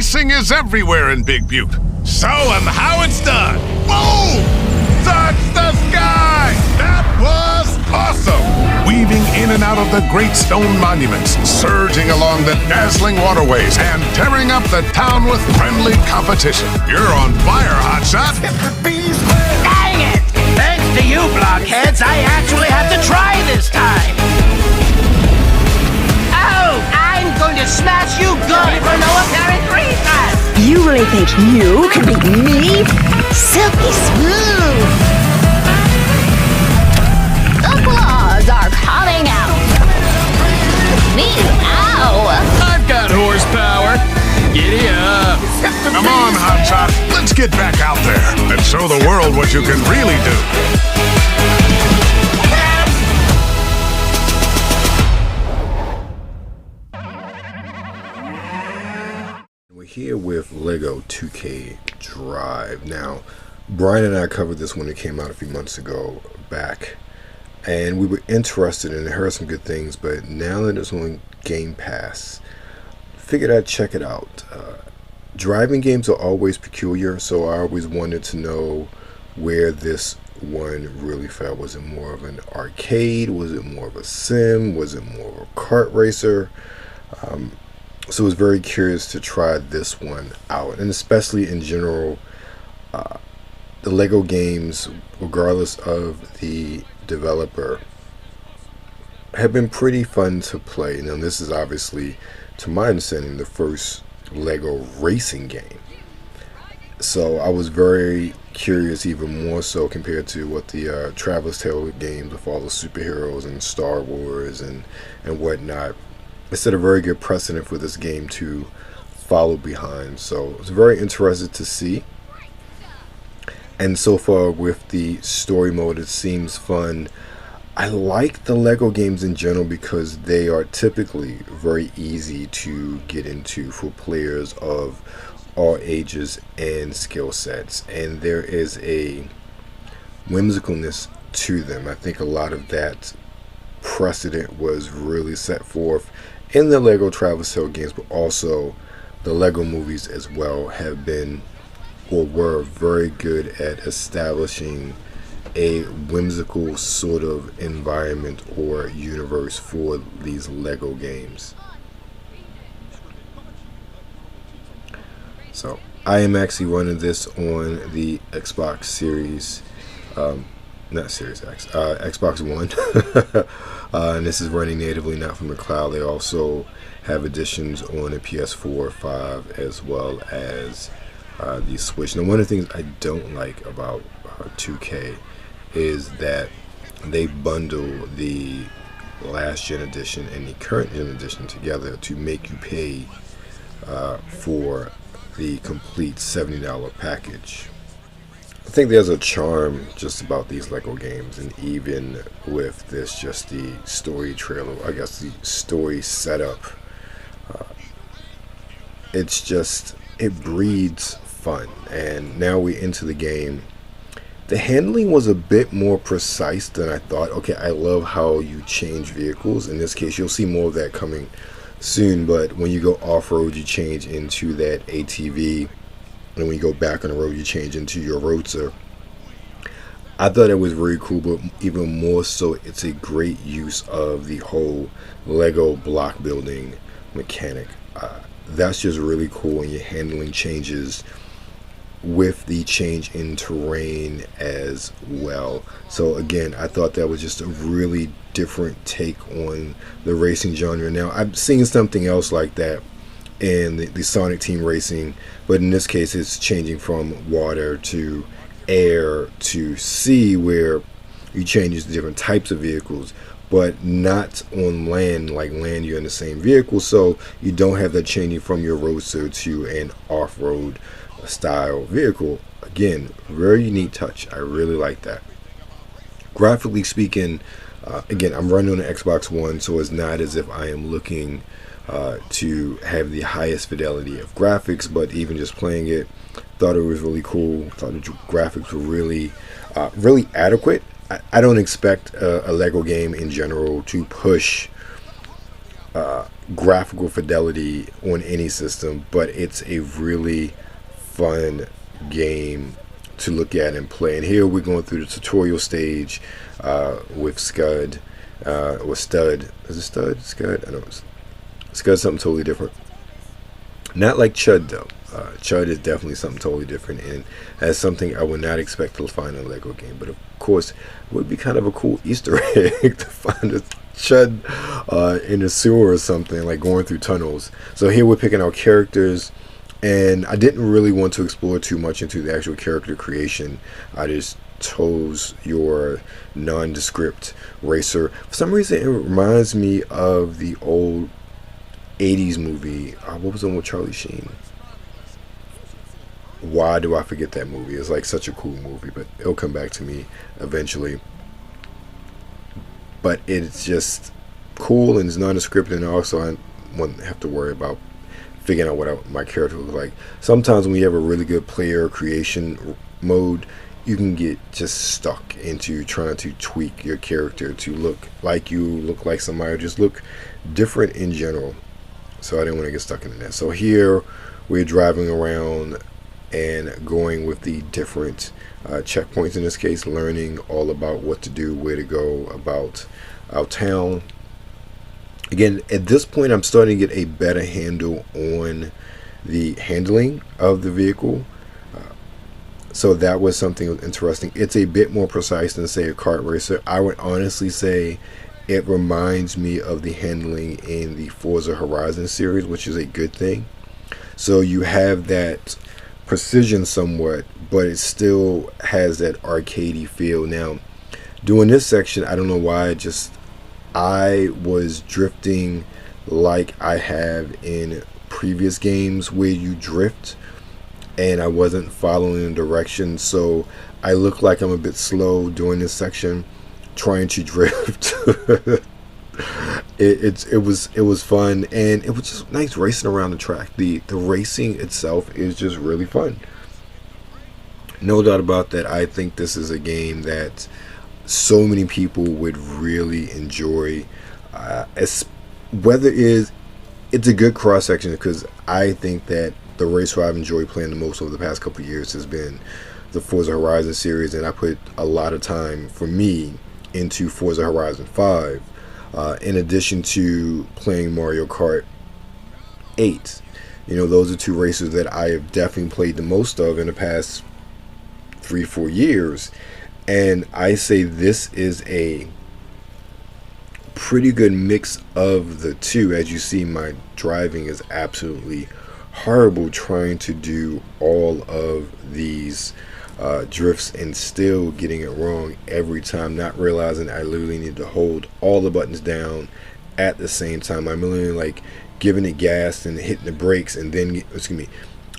Racing is everywhere in Big Butte. Show them how it's done. Whoa! Touch the sky! That was awesome! Weaving in and out of the great stone monuments, surging along the dazzling waterways, and tearing up the town with friendly competition. You're on fire, Hotshot! Dang it! Thanks to you, blockheads, I actually have to try this time! Oh, I'm going to smash you good for no apparent reason! You really think you can beat me? Silky smooth! The claws are coming out! Meow! I've got horsepower! Giddy up! Come on, Hotshot, let's get back out there and show the world what you can really do. We're here with Lego 2K Drive. Now, Brian and I covered this when it came out a few months ago back, and we were interested and heard some good things, but now that it's on Game Pass, figured I'd check it out. Driving games are always peculiar, so I always wanted to know where this one really fell. Was it more of an arcade? Was it more of a sim? Was it more of a kart racer? So I was very curious to try this one out, and especially in general, the Lego games, regardless of the developer, have been pretty fun to play. Now, this is obviously, to my understanding, the first Lego racing game. So I was very curious, even more so compared to what the Traveler's Tale games with all the superheroes and Star Wars and whatnot. It set a very good precedent for this game to follow behind. So it's very interested to see. And so far with the story mode, it seems fun. I like the Lego games in general because they are typically very easy to get into for players of all ages and skill sets. And there is a whimsicalness to them. I think a lot of that precedent was really set forth in the Lego Traveler's Tale games, but also the Lego movies as well have been or were very good at establishing a whimsical sort of environment or universe for these Lego games. So I am actually running this on the Xbox Series, not Series X, Xbox One. And this is running natively, not from the cloud. They also have editions on the PS4, 5, as well as the Switch. Now, one of the things I don't like about 2K is that they bundle the last gen edition and the current gen edition together to make you pay for the complete $70 package. I think there's a charm just about these Lego games, and even with this, just the story trailer, I guess the story setup, it's just, it breeds fun. And now we're into the game. The handling was a bit more precise than I thought. Okay, I love how you change vehicles. In this case, you'll see more of that coming soon, but when you go off-road, you change into that ATV. And when you go back on the road, you change into your roadster. I thought it was very cool, but even more so, it's a great use of the whole Lego block building mechanic. That's just really cool, and you're handling changes with the change in terrain as well. So again, I thought that was just a really different take on the racing genre. Now, I've seen something else like that in the Sonic Team Racing, but in this case it's changing from water to air to sea, where you change to different types of vehicles, but not on land. Like land, you're in the same vehicle, so you don't have that changing from your roadster to an off-road style vehicle. Again, very unique touch. I really like that. Graphically speaking, again, I'm running on the Xbox One, so it's not as if I am looking to have the highest fidelity of graphics, but even just playing it, thought it was really cool. Thought the graphics were really adequate. I don't expect a Lego game in general to push graphical fidelity on any system, but it's a really fun game to look at and play. And here we're going through the tutorial stage with Scud, or Stud. Is it Stud? Scud? I know Scud's something totally different. Not like Chud though. Chud is definitely something totally different, and that's something I would not expect to find in a Lego game. But of course, it would be kind of a cool Easter egg to find a Chud in a sewer or something, like going through tunnels. So here we're picking out characters, and I didn't really want to explore too much into the actual character creation. I just chose your nondescript racer. For some reason, it reminds me of the old 80s movie. What was the one with Charlie Sheen? Why do I forget that movie? It's like such a cool movie, but it'll come back to me eventually. But it's just cool, and it's nondescript, and also I wouldn't have to worry about figuring out what my character looks like. Sometimes when you have a really good player creation mode, you can get just stuck into trying to tweak your character to look like you, look like somebody, or just look different in general. So I didn't want to get stuck in that. So here we're driving around and going with the different checkpoints, in this case, learning all about what to do, where to go about our town. Again, at this point, I'm starting to get a better handle on the handling of the vehicle. So that was something interesting. It's a bit more precise than, say, a kart racer. I would honestly say it reminds me of the handling in the Forza Horizon series, which is a good thing. So you have that precision somewhat, but it still has that arcadey feel. Now, doing this section, I don't know why, I was drifting like I have in previous games where you drift, and I wasn't following the directions, so I look like I'm a bit slow during this section trying to drift. It was fun, and it was just nice racing around the track. The racing itself is just really fun. No doubt about that. I think this is a game that so many people would really enjoy. It's a good cross section, because I think that the race where I've enjoyed playing the most over the past couple of years has been the Forza Horizon series, and I put a lot of time, for me, into Forza Horizon 5, in addition to playing Mario Kart 8. Those are two races that I have definitely played the most of in the past 3-4 years, and I say this is a pretty good mix of the two. As you see, my driving is absolutely horrible trying to do all of these drifts and still getting it wrong every time, not realizing I literally need to hold all the buttons down at the same time. I'm literally like giving it gas and hitting the brakes, and then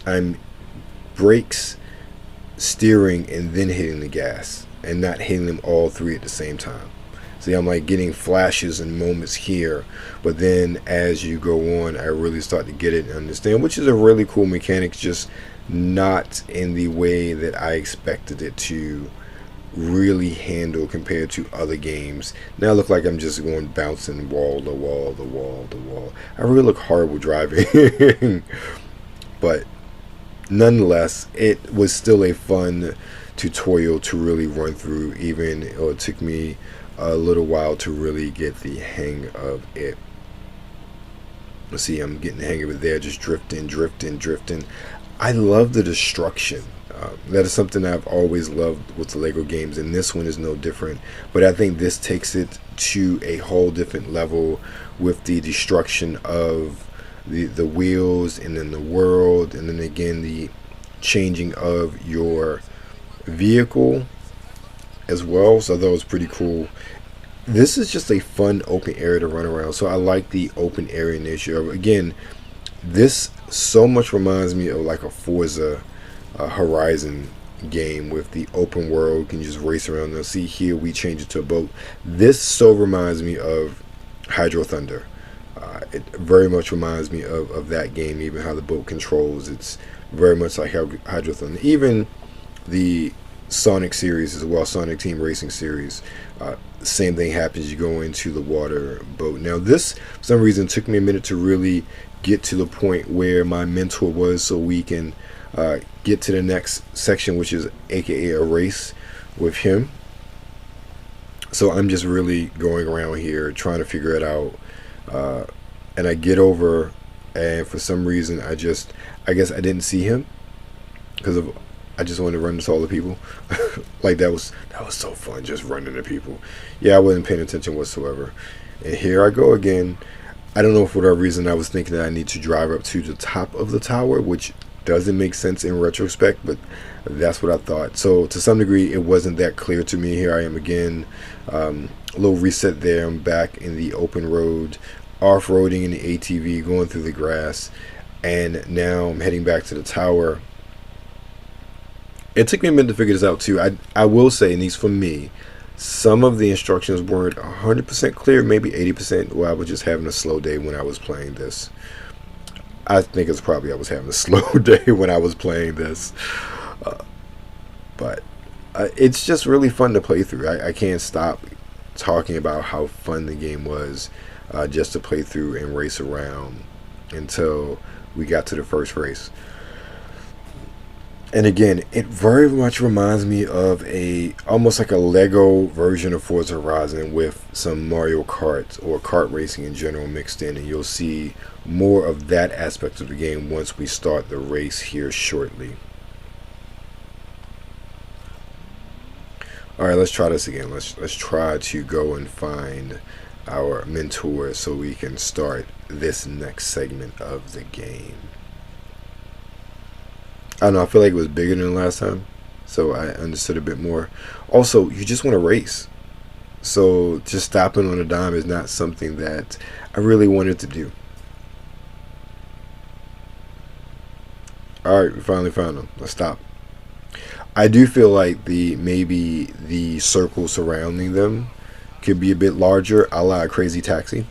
I'm brakes, steering, and then hitting the gas, and not hitting them all three at the same time. See, I'm like getting flashes and moments here, but then as you go on, I really start to get it and understand, which is a really cool mechanic, just not in the way that I expected it to really handle compared to other games. Now I look like I'm just going bouncing wall to wall to wall to wall. I really look horrible driving. But nonetheless, it was still a fun tutorial to really run through, even though it took me a little while to really get the hang of it. Let's see, I'm getting the hang of it there, just drifting. I love the destruction. That is something I've always loved with the Lego games, and this one is no different. But I think this takes it to a whole different level with the destruction of the wheels, and then the world, and then again the changing of your vehicle as well. So that was pretty cool. This is just a fun open area to run around, so I like the open area nature. Again, this so much reminds me of like a Forza Horizon game with the open world. You can just race around. Now see here, we change it to a boat. This so reminds me of Hydro Thunder. It very much reminds me of that game, even how the boat controls. It's very much like Hydro Thunder. Even the Sonic series as well, Sonic Team Racing series. Same thing happens. You go into the water boat. Now this, for some reason, took me a minute to really get to the point where my mentor was, so we can get to the next section, which is aka a race with him. So I'm just really going around here trying to figure it out, and I get over, and for some reason I guess I didn't see him because I just wanted to run into all the people. Like that was so fun, just running into people. Yeah, I wasn't paying attention whatsoever. And here I go again. I don't know, for whatever reason I was thinking that I need to drive up to the top of the tower, which doesn't make sense in retrospect, but that's what I thought. So to some degree it wasn't that clear to me. Here I am again, a little reset there. I'm back in the open road, off-roading in the ATV, going through the grass, and now I'm heading back to the tower. It took me a minute to figure this out too. I will say, at least for me, some of the instructions weren't 100% clear, maybe 80%. Well, I was just having a slow day when I was playing this. I think it's probably I was having a slow day when I was playing this. But it's just really fun to play through. I can't stop talking about how fun the game was, just to play through and race around until we got to the first race. And again, it very much reminds me of almost like a Lego version of Forza Horizon with some Mario Kart or kart racing in general mixed in, and you'll see more of that aspect of the game once we start the race here shortly. Alright, let's try this again. Let's try to go and find our mentor so we can start this next segment of the game. I don't know, I feel like it was bigger than last time, so I understood a bit more. Also, you just want to race, so just stopping on a dime is not something that I really wanted to do. Alright, we finally found them. Let's stop. I do feel like maybe the circle surrounding them could be a bit larger, a la Crazy Taxi,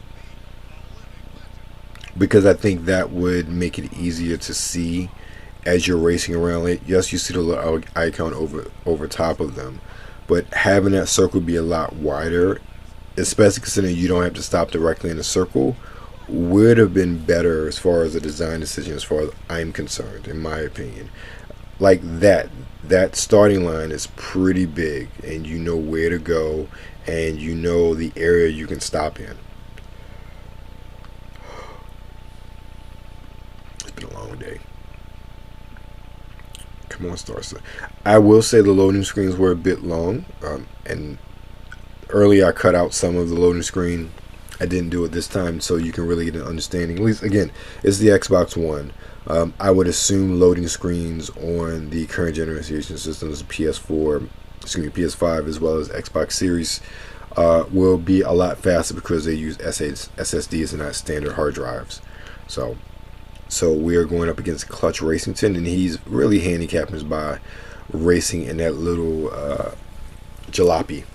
because I think that would make it easier to see as you're racing around it. Yes, you see the little icon over top of them, but having that circle be a lot wider, especially considering you don't have to stop directly in a circle, would have been better as far as a design decision, as far as I'm concerned, in my opinion. Like that starting line is pretty big, and you know where to go, and you know the area you can stop in. It's been a long day. Come on, Starster. I will say the loading screens were a bit long, and earlier I cut out some of the loading screen. I didn't do it this time, so you can really get an understanding. At least, again, it's the Xbox One. I would assume loading screens on the current generation systems, PS5, as well as Xbox Series, will be a lot faster because they use SSDs and not standard hard drives. So we are going up against Clutch Racington, and he's really handicapping us by racing in that little jalopy.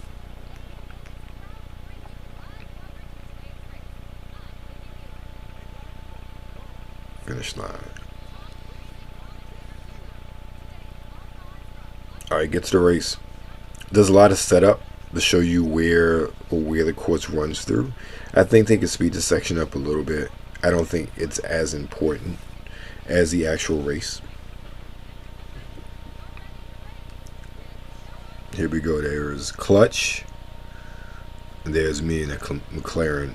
Finish line. Alright, get to the race. There's a lot of setup to show you where the course runs through. I think they can speed this section up a little bit. I don't think it's as important as the actual race. Here we go. There's Clutch. And there's me in a McLaren.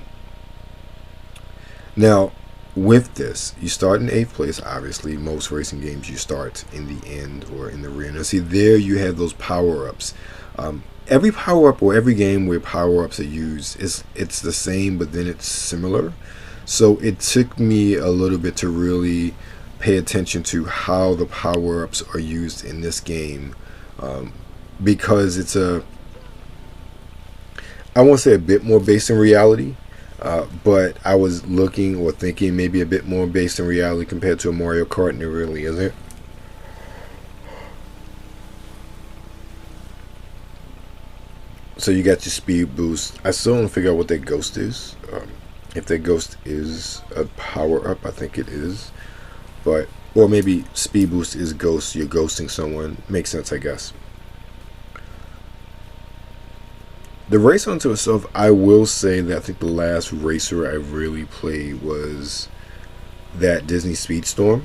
Now, with this, you start in 8th place. Obviously, most racing games you start in the end or in the rear. Now, see, there you have those power-ups. Every power-up or every game where power-ups are used, it's the same, but then it's similar. So it took me a little bit to really pay attention to how the power-ups are used in this game, because it's I won't say a bit more based in reality, but I was looking or thinking maybe a bit more based in reality compared to a Mario Kart, and it really isn't. So you got your speed boost. I still don't figure out what that ghost is. If that ghost is a power-up, I think it is. Or maybe speed boost is ghost. You're ghosting someone. Makes sense, I guess. The race unto itself, I will say that I think the last racer I really played was that Disney Speedstorm.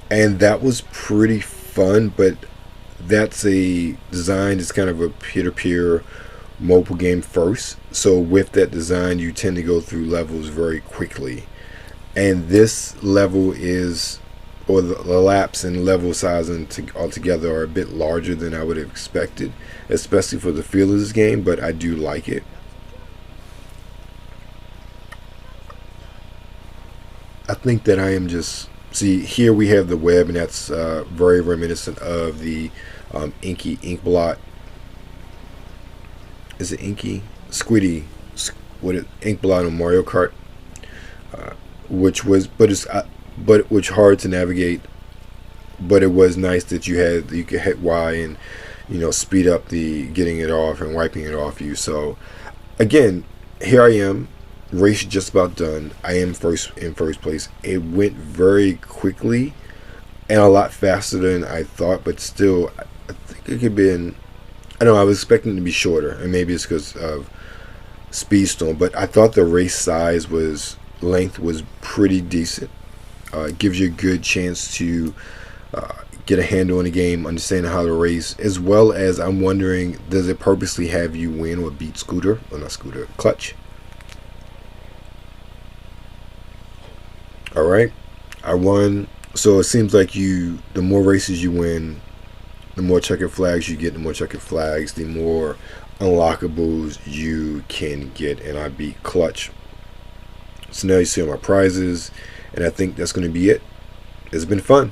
And that was pretty fun, but that's a design that's kind of a peer-to-peer mobile game first. So with that design, you tend to go through levels very quickly. And this level is, or the laps and level size altogether are a bit larger than I would have expected, especially for the feel of this game, but I do like it. I think that I am just, see, here we have the web, and that's very reminiscent of the inky ink blot. Is it inky? Squiddy, ink blot on Mario Kart, which was, which hard to navigate. But it was nice that you could hit Y and, you know, speed up the getting it off and wiping it off you. So again, here I am. Race just about done. I am in first place. It went very quickly and a lot faster than I thought, but still, I think it could have been, I know I was expecting it to be shorter, and maybe it's because of Speedstorm, but I thought the race length was pretty decent. It gives you a good chance to get a handle on the game, understand how to race, as well as I'm wondering, does it purposely have you win or beat Clutch? Alright, I won. So it seems like the more races you win, the more checkered flags you get, the more checkered flags, the more unlockables you can get, and I beat Clutch. So now you see all my prizes, and I think that's going to be it. It's been fun.